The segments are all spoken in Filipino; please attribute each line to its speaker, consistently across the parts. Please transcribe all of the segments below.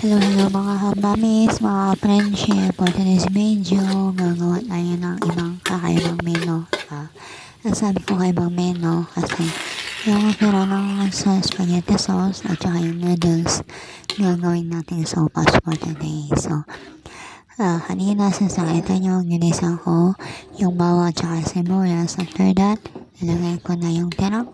Speaker 1: Hello mga hamamis, mga friendship. For today's video, gagawa tayo ng ibang kakaibang menu. Nasabi ko kaibang menu kasi yung tira ng spaghetti sauce at saka yung noodles, gagawin natin sopas for today. So, kanina sasakita nyo, ginisa ko yung bawang at saka sibuyas. After that, ilagay ko na yung tirang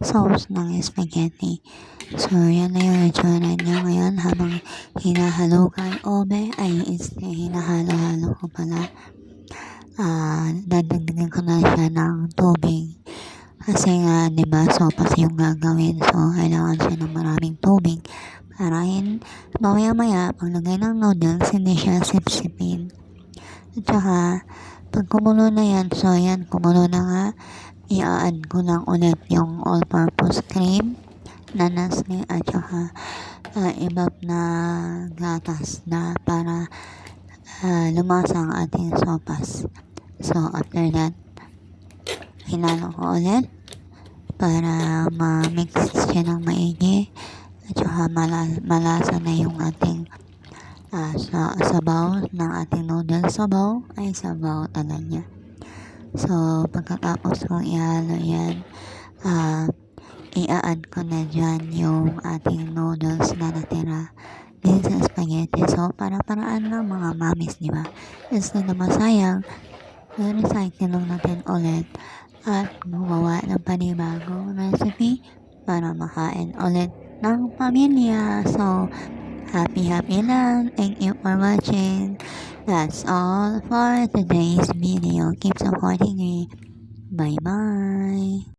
Speaker 1: sauce ng spaghetti. So, yan na yung itsura niya ngayon habang hinahalo kay Obe. Hinahalo-halo ko pala. Dadagdagan ko na siya ng tubig. Kasi nga, diba, sopas yung gagawin. So, kailangan siya ng maraming tubig. Para mamaya-maya, paglagay ng noodles, hindi siya sipsipin. At saka, pag kumulo na yan, so yan, kumulo na nga, i-add ko lang ulit yung all-purpose cream na Nestle at saka ibab na gatas na para lumasa ang ating sopas. So, after that, hinalo ko ulit para ma-mix siya ng maigi at saka malasa na yung ating sabaw ng ating noodles. Sabaw ay sabaw talaga. So, pagkatapos kong ihalo yan, i-add ko na dyan yung ating noodles na natira din sa spaghetti. So, para-paraan lang mga mamis, di ba? Instead na masayang, recycle lang natin ulit at gumawa ng panibagong recipe para makain ulit ng pamilya. So, happy lang. Thank you for watching. That's all for today's video. Keep supporting me. Bye-bye.